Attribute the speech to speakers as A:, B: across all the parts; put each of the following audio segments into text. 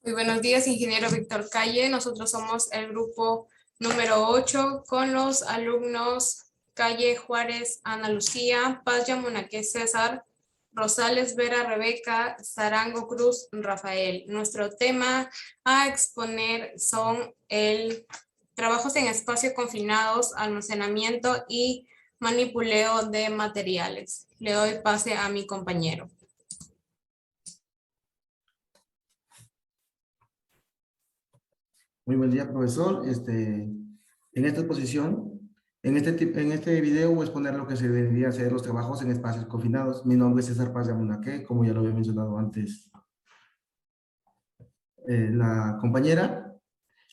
A: Muy buenos días, ingeniero Víctor Calle. Nosotros somos el grupo número 8 con los alumnos Calle, Juárez, Ana Lucía, Paz Yamunaque, César, Rosales, Vera, Rebeca, Zarango, Cruz, Rafael. Nuestro tema a exponer son trabajos en espacios confinados, almacenamiento y manipuleo de materiales. Le doy pase a mi compañero.
B: Muy buen día, profesor. En esta exposición, en este video voy a exponer lo que se debería hacer los trabajos en espacios confinados. Mi nombre es César Paz Yamunaque, como ya lo había mencionado antes la compañera.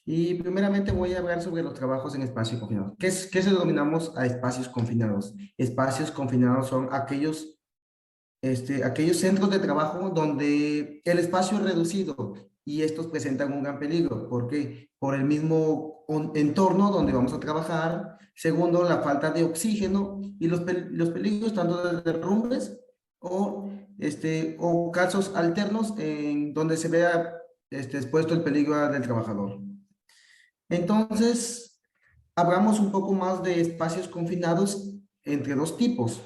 B: Y primeramente voy a hablar sobre los trabajos en espacios confinados. ¿Qué se denominamos a espacios confinados? Espacios confinados son aquellos centros de trabajo donde el espacio es reducido y estos presentan un gran peligro. ¿Por qué? Por el mismo entorno donde vamos a trabajar. Segundo, la falta de oxígeno y los peligros tanto de derrumbes o casos alternos en donde se vea expuesto el peligro del trabajador. Entonces, hablamos un poco más de espacios confinados entre dos tipos.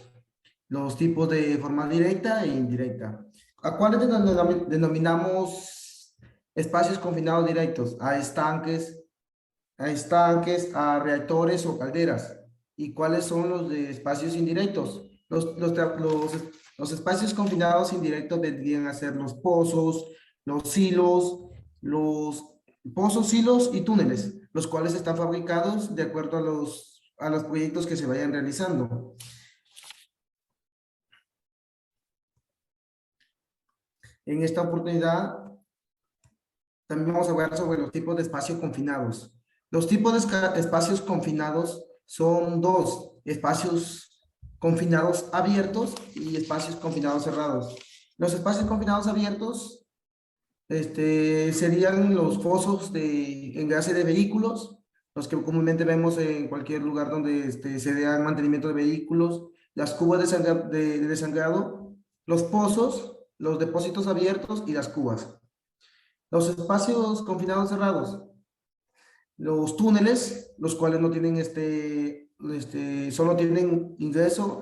B: Los tipos de forma directa e indirecta. ¿A cuáles denominamos espacios confinados directos? A reactores o calderas. ¿Y cuáles son los de espacios indirectos? Los espacios confinados indirectos vendrían a ser los pozos, los silos, los pozos, silos y túneles, los cuales están fabricados de acuerdo a los proyectos que se vayan realizando. En esta oportunidad también vamos a hablar sobre los tipos de espacios confinados. Los tipos de espacios confinados son dos: espacios confinados abiertos y espacios confinados cerrados. Los espacios confinados abiertos serían los fosos de engrase de vehículos, los que comúnmente vemos en cualquier lugar donde se dé mantenimiento de vehículos, las cubas de desangrado, los pozos, los depósitos abiertos y las cubas. Los espacios confinados cerrados, los túneles, los cuales no tienen solo tienen ingreso,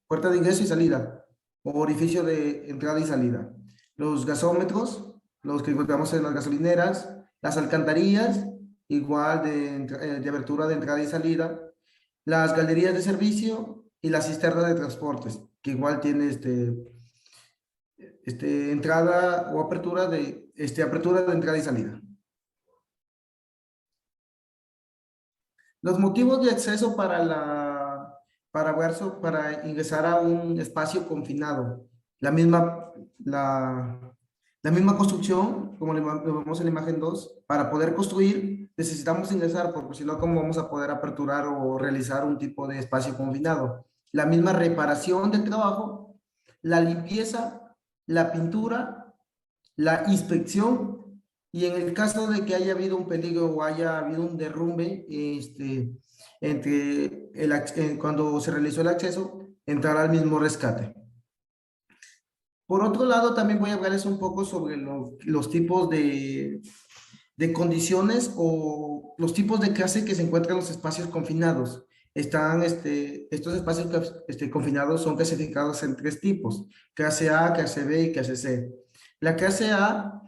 B: puerta de ingreso y salida, o orificio de entrada y salida. Los gasómetros, los que encontramos en las gasolineras, las alcantarillas, igual de abertura de entrada y salida, las galerías de servicio y la cisterna de transportes, que igual tiene entrada o apertura de entrada y salida. Los motivos de acceso para ingresar a un espacio confinado. La misma construcción, como lo vemos en la imagen 2, para poder construir necesitamos ingresar, porque si no, ¿cómo vamos a poder aperturar o realizar un tipo de espacio confinado? La misma reparación del trabajo, la limpieza, la pintura, la inspección, y en el caso de que haya habido un peligro o haya habido un derrumbe, cuando se realizó el acceso, entrará al mismo rescate. Por otro lado, también voy a hablarles un poco sobre los tipos de condiciones o los tipos de clase que se encuentran en los espacios confinados. Estos espacios confinados son clasificados en tres tipos: clase A, clase B y clase C. La clase A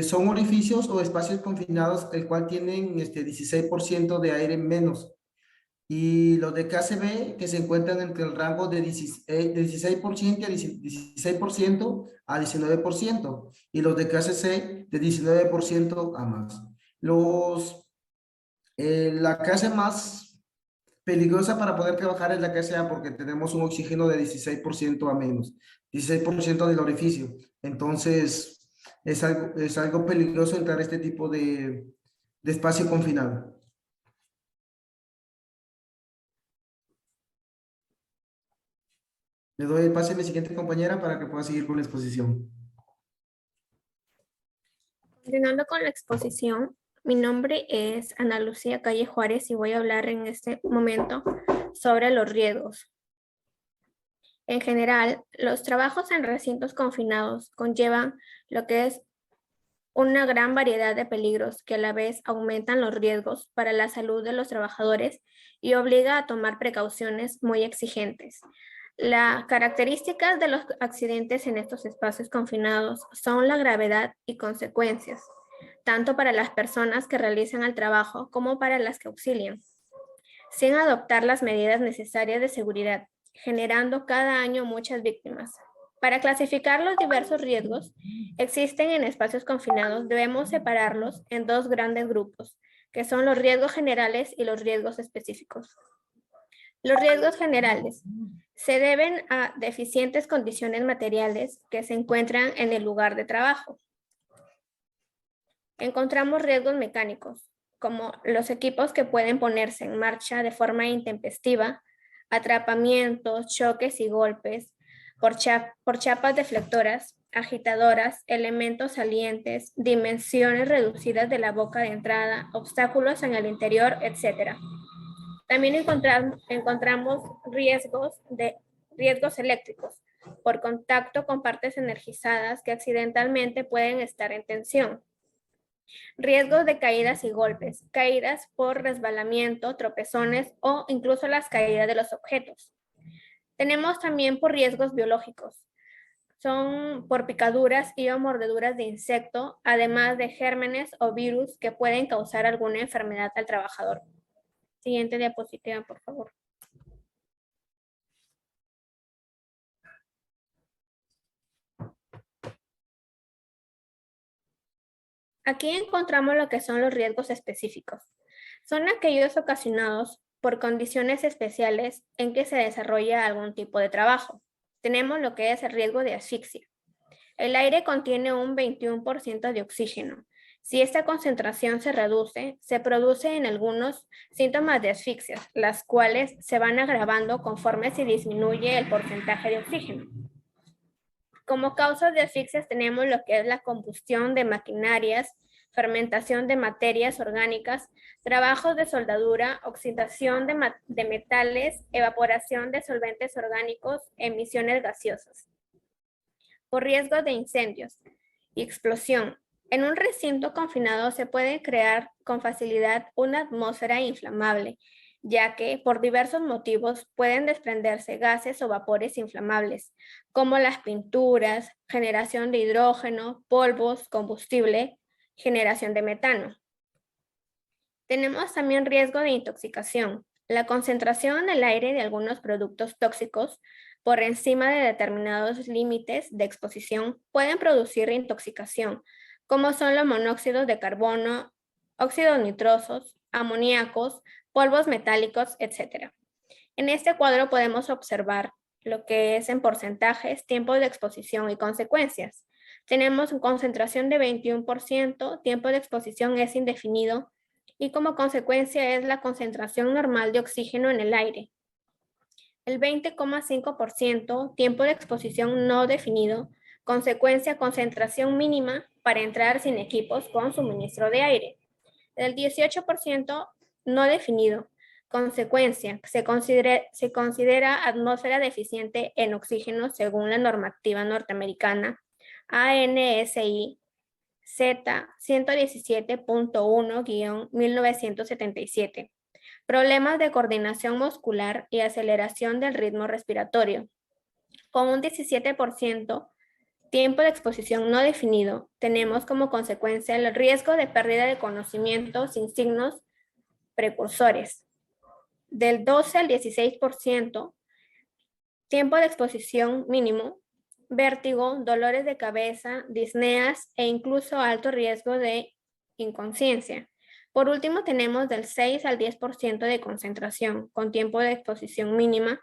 B: son orificios o espacios confinados, el cual tienen 16% de aire menos. Y los de clase B, que se encuentran entre el rango de 16% a 16% a 19%. Y los de clase C, de 19% a más. La clase más peligrosa para poder trabajar es la clase A, porque tenemos un oxígeno de 16% a menos, 16% del orificio. Entonces, es algo peligroso entrar a este tipo de espacio confinado. Le doy el pase a mi siguiente compañera para que pueda seguir con la exposición.
C: Continuando con la exposición, mi nombre es Ana Lucía Calle Juárez y voy a hablar en este momento sobre los riesgos. En general, los trabajos en recintos confinados conllevan lo que es una gran variedad de peligros que a la vez aumentan los riesgos para la salud de los trabajadores y obliga a tomar precauciones muy exigentes. Las características de los accidentes en estos espacios confinados son la gravedad y consecuencias, tanto para las personas que realizan el trabajo como para las que auxilian, sin adoptar las medidas necesarias de seguridad, generando cada año muchas víctimas. Para clasificar los diversos riesgos existen en espacios confinados, debemos separarlos en dos grandes grupos, que son los riesgos generales y los riesgos específicos. Los riesgos generales se deben a deficientes condiciones materiales que se encuentran en el lugar de trabajo. Encontramos riesgos mecánicos, como los equipos que pueden ponerse en marcha de forma intempestiva, atrapamientos, choques y golpes, por chapas deflectoras, agitadoras, elementos salientes, dimensiones reducidas de la boca de entrada, obstáculos en el interior, etc. También encontramos riesgos eléctricos por contacto con partes energizadas que accidentalmente pueden estar en tensión. Riesgos de caídas y golpes, caídas por resbalamiento, tropezones o incluso las caídas de los objetos. Tenemos también por riesgos biológicos. Son por picaduras y o mordeduras de insecto, además de gérmenes o virus que pueden causar alguna enfermedad al trabajador. Siguiente diapositiva, por favor. Aquí encontramos lo que son los riesgos específicos. Son aquellos ocasionados por condiciones especiales en que se desarrolla algún tipo de trabajo. Tenemos lo que es el riesgo de asfixia. El aire contiene un 21% de oxígeno. Si esta concentración se reduce, se produce en algunos síntomas de asfixia, las cuales se van agravando conforme se disminuye el porcentaje de oxígeno. Como causas de asfixias tenemos lo que es la combustión de maquinarias, fermentación de materias orgánicas, trabajos de soldadura, oxidación de metales, evaporación de solventes orgánicos, emisiones gaseosas. Por riesgo de incendios y explosión. En un recinto confinado se puede crear con facilidad una atmósfera inflamable, ya que por diversos motivos pueden desprenderse gases o vapores inflamables, como las pinturas, generación de hidrógeno, polvos, combustible, generación de metano. Tenemos también riesgo de intoxicación. La concentración en el aire de algunos productos tóxicos por encima de determinados límites de exposición pueden producir intoxicación, como son los monóxidos de carbono, óxidos nitrosos, amoníacos, polvos metálicos, etc. En este cuadro podemos observar lo que es en porcentajes, tiempos de exposición y consecuencias. Tenemos una concentración de 21%, tiempo de exposición es indefinido y como consecuencia es la concentración normal de oxígeno en el aire. El 20,5%, tiempo de exposición no definido, consecuencia concentración mínima para entrar sin equipos con suministro de aire. El 18% no definido, consecuencia, se considera atmósfera deficiente en oxígeno según la normativa norteamericana ANSI Z 117.1-1977. Problemas de coordinación muscular y aceleración del ritmo respiratorio. Con un 17%, tiempo de exposición no definido, tenemos como consecuencia el riesgo de pérdida de conocimiento sin signos precursores. Del 12 al 16%, tiempo de exposición mínimo, vértigo, dolores de cabeza, disneas e incluso alto riesgo de inconsciencia. Por último, tenemos del 6 al 10% de concentración con tiempo de exposición mínima.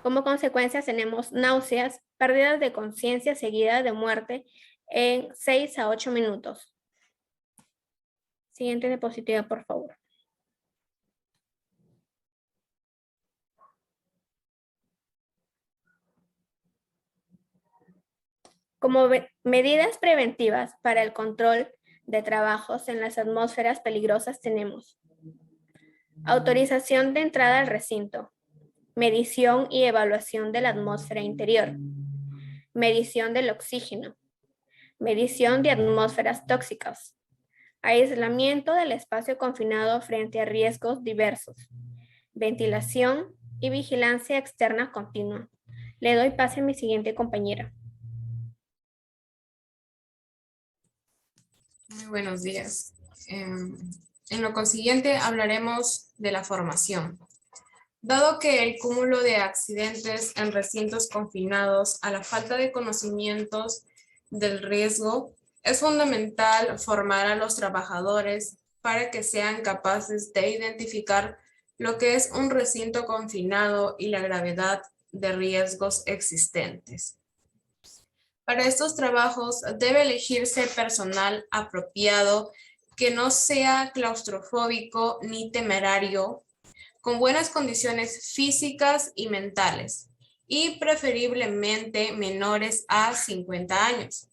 C: Como consecuencia tenemos náuseas, pérdidas de conciencia seguidas de muerte en 6 a 8 minutos. Siguiente diapositiva, por favor. Como medidas preventivas para el control de trabajos en las atmósferas peligrosas tenemos autorización de entrada al recinto, medición y evaluación de la atmósfera interior, medición del oxígeno, medición de atmósferas tóxicas, aislamiento del espacio confinado frente a riesgos diversos, ventilación y vigilancia externa continua. Le doy pase a mi siguiente compañera.
A: Muy buenos días. En lo consiguiente hablaremos de la formación. Dado que el cúmulo de accidentes en recintos confinados a la falta de conocimientos del riesgo, es fundamental formar a los trabajadores para que sean capaces de identificar lo que es un recinto confinado y la gravedad de riesgos existentes. Para estos trabajos debe elegirse personal apropiado que no sea claustrofóbico ni temerario, con buenas condiciones físicas y mentales, y preferiblemente menores a 50 años.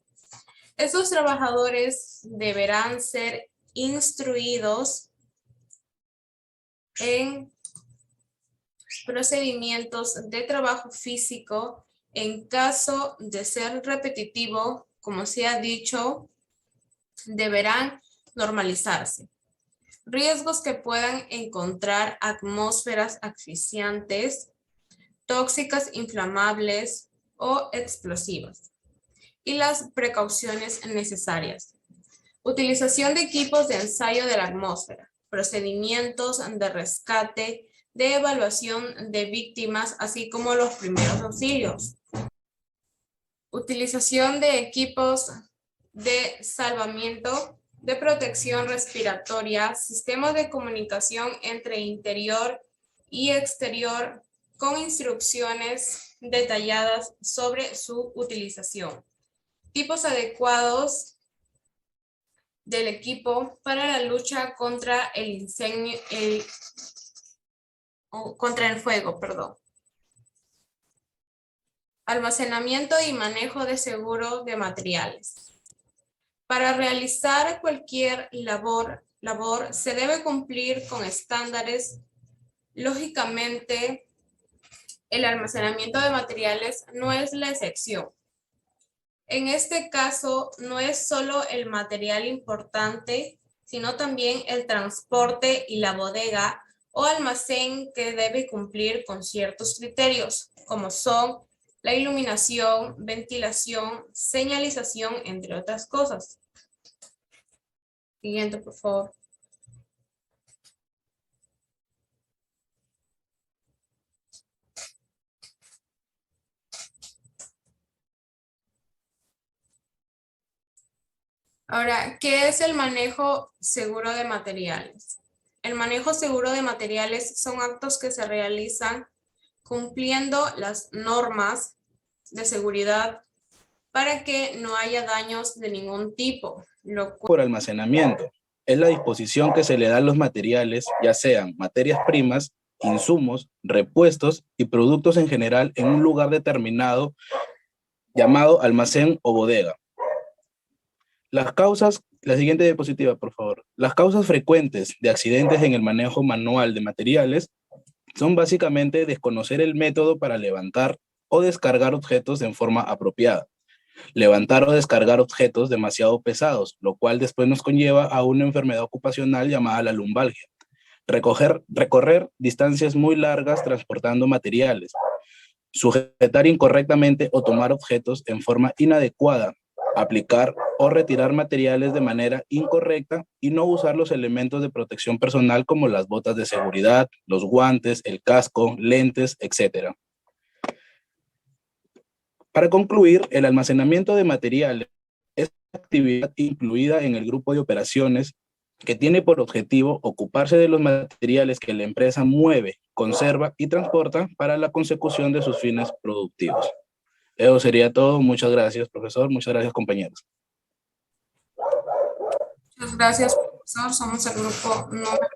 A: Estos trabajadores deberán ser instruidos en procedimientos de trabajo físico. En caso de ser repetitivo, como se ha dicho, deberán normalizarse. Riesgos que puedan encontrar: atmósferas asfixiantes, tóxicas, inflamables o explosivas. Y las precauciones necesarias: utilización de equipos de ensayo de la atmósfera, procedimientos de rescate, de evaluación de víctimas, así como los primeros auxilios. Utilización de equipos de salvamiento, de protección respiratoria, sistemas de comunicación entre interior y exterior, con instrucciones detalladas sobre su utilización. Tipos adecuados del equipo para la lucha contra el incendio, contra el fuego, perdón. Almacenamiento y manejo de seguro de materiales. Para realizar cualquier labor se debe cumplir con estándares. Lógicamente, el almacenamiento de materiales no es la excepción. En este caso, no es solo el material importante, sino también el transporte y la bodega o almacén, que debe cumplir con ciertos criterios, como son la iluminación, ventilación, señalización, entre otras cosas. Siguiente, por favor. Ahora, ¿qué es el manejo seguro de materiales? El manejo seguro de materiales son actos que se realizan cumpliendo las normas de seguridad para que no haya daños de ningún tipo.
D: Por almacenamiento es la disposición que se le da a los materiales, ya sean materias primas, insumos, repuestos y productos en general, en un lugar determinado llamado almacén o bodega. Las causas, la siguiente diapositiva, por favor. Las causas frecuentes de accidentes en el manejo manual de materiales son básicamente desconocer el método para levantar o descargar objetos en forma apropiada. Levantar o descargar objetos demasiado pesados, lo cual después nos conlleva a una enfermedad ocupacional llamada la lumbalgia. Recorrer distancias muy largas transportando materiales. Sujetar incorrectamente o tomar objetos en forma inadecuada. Aplicar o retirar materiales de manera incorrecta y no usar los elementos de protección personal como las botas de seguridad, los guantes, el casco, lentes, etc. Para concluir, el almacenamiento de materiales es una actividad incluida en el grupo de operaciones que tiene por objetivo ocuparse de los materiales que la empresa mueve, conserva y transporta para la consecución de sus fines productivos. Eso sería todo. Muchas gracias, profesor. Muchas gracias, compañeros.
A: Muchas gracias, profesor. Somos el grupo número